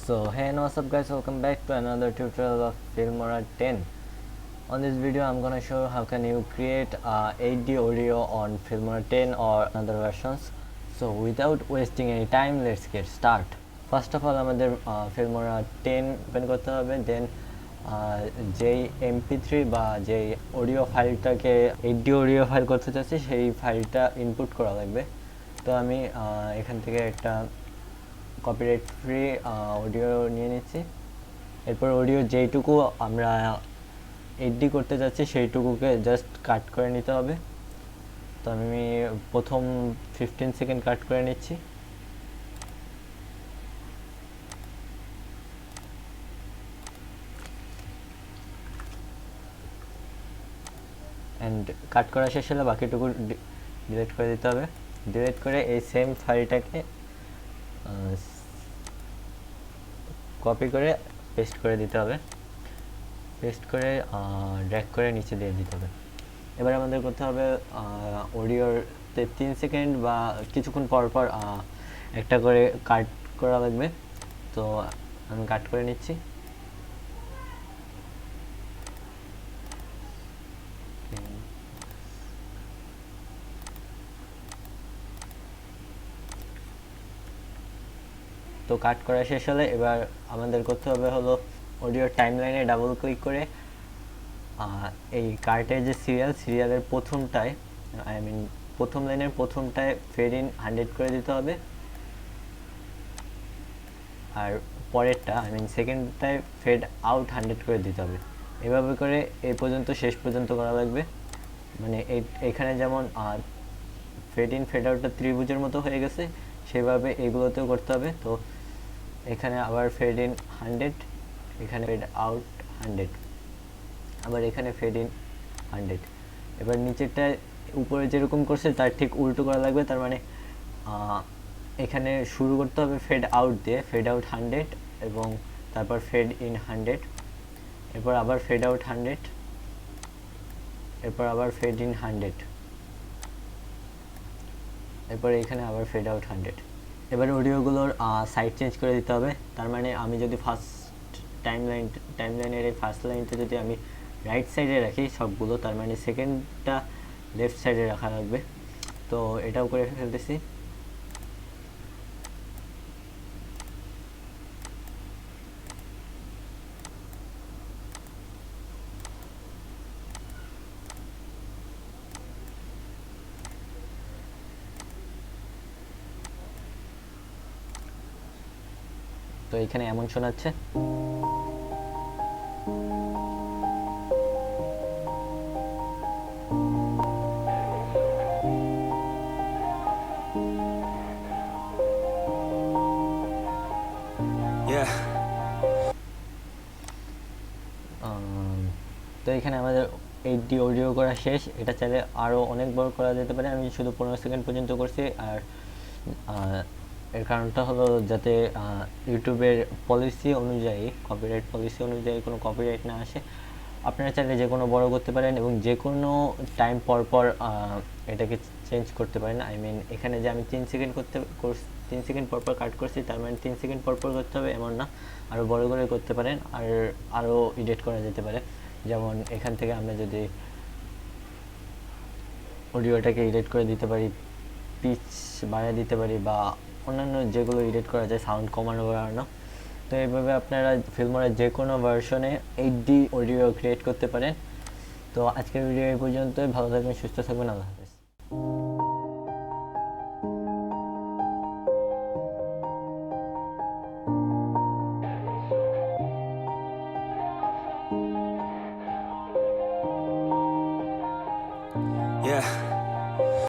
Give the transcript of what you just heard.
So hey and what's up guys, welcome back to another tutorial of Filmora 10. On this video I'm gonna show how can you create 8D audio on Filmora 10 or other versions. So without wasting any time, let's get start. First of all আমাদের Filmora 10 open করতে হবে, then যেই mp3 বা যেই audio ফাইলটাকে 8D audio file করতে চাচ্ছি সেই ফাইলটা ইনপুট করা লাগবে। তো আমি এখান থেকে একটা কপিরাইট ফ্রি অডিও নিয়ে নিচ্ছি। এরপর অডিও যেইটুকু আমরা 8D করতে যাচ্ছি সেইটুকুকে জাস্ট কাট করে নিতে হবে। তো আমি প্রথম 15 সেকেন্ড কাট করে নিচ্ছি। অ্যান্ড কাট করা শেষ হলে বাকিটুকু ডিলিট করে দিতে হবে। ডিলিট করে এই সেম ফাইলটাকে কপি করে পেস্ট করে দিতে হবে। পেস্ট করে ড্র্যাগ করে নিচে দিয়ে দিতে হবে। এবার আমাদের করতে হবে অডিওতে 3 সেকেন্ড বা কিছুক্ষণ পর পর একটা করে কাট করা লাগবে। তো আমি কাট করে নিচ্ছি। তো কাট করা শেষ হলে এবার আমাদের করতে হবে হলো অডিওর টাইমলাইনে ডাবল ক্লিক করে এই কার্টের যে সিরিয়ালের প্রথমটায় প্রথম লাইনের প্রথমটায় ফেড ইন 100 করে দিতে হবে, আর পরেরটা সেকেন্ডটায় ফেড আউট 100 করে দিতে হবে। এভাবে করে এই পর্যন্ত শেষ পর্যন্ত করা লাগবে। মানে এখানে যেমন ফেড ইন ফেড আউটটা ত্রিভুজের মতো হয়ে গেছে, সেভাবে এগুলোতেও করতে হবে। তো এখানে আবার ফেড ইন 100, এখানে ফেড আউট 100, আবার এখানে ফেড ইন 100। এবার নিচেরটা উপরে যেরকম করছে তার ঠিক উল্টো করা লাগবে। তার মানে এখানে শুরু করতে হবে ফেড আউট দিয়ে, ফেড আউট 100 এবং তারপর ফেড ইন 100, এরপর আবার ফেড আউট 100, এরপর আবার ফেড ইন 100, এরপর এখানে আবার ফেড আউট 100। এবার অডিওগুলোর সাইড চেঞ্জ করে দিতে হবে। তার মানে আমি যদি ফার্স্ট টাইমলাইনের এই ফার্স্ট লাইনটা যদি আমি রাইট সাইডে রাখি সবগুলো, তার মানে সেকেন্ডটা লেফট সাইডে রাখা লাগবে। তো এটাও করে ফেলতেছি। তো এখানে এমন শোনাচ্ছে। তো এখানে আমাদের 8D অডিও করা শেষ। এটা চাইলে আরও অনেক বড় করা যেতে পারে, আমি শুধু 15 সেকেন্ড পর্যন্ত করছি। আর এর কারণটা হলো যাতে ইউটিউবের পলিসি অনুযায়ী, কপিরাইট পলিসি অনুযায়ী কোনো কপিরাইট না আসে। আপনারা চাইলে যে কোনো বড় করতে পারেন এবং যে কোনো টাইম পর পর এটাকে চেঞ্জ করতে পারেন। এখানে যে আমি 3 সেকেন্ড পর পর কাট করছি, তার মানে 3 সেকেন্ড পর পর করতে হবে এমন না, আরও বড় করে করতে পারেন। আর আরও এডিট করা যেতে পারে। যেমন এখান থেকে আমরা যদি অডিওটাকে এডিট করে দিতে পারি, পিচ বাড়িয়ে দিতে পারি, বা অন্যান্য যেগুলো এডিট করা যায়, সাউন্ড কমানো বাড়ানো। তো এইভাবে আপনারা ফিল্মোরার যে কোনো ভার্সনে 8D অডিও ক্রিয়েট করতে পারেন। তো আজকের ভিডিও এই পর্যন্তই। ভালো থাকবেন, সুস্থ থাকবেন, আল্লাহ হাফেজ। Yeah.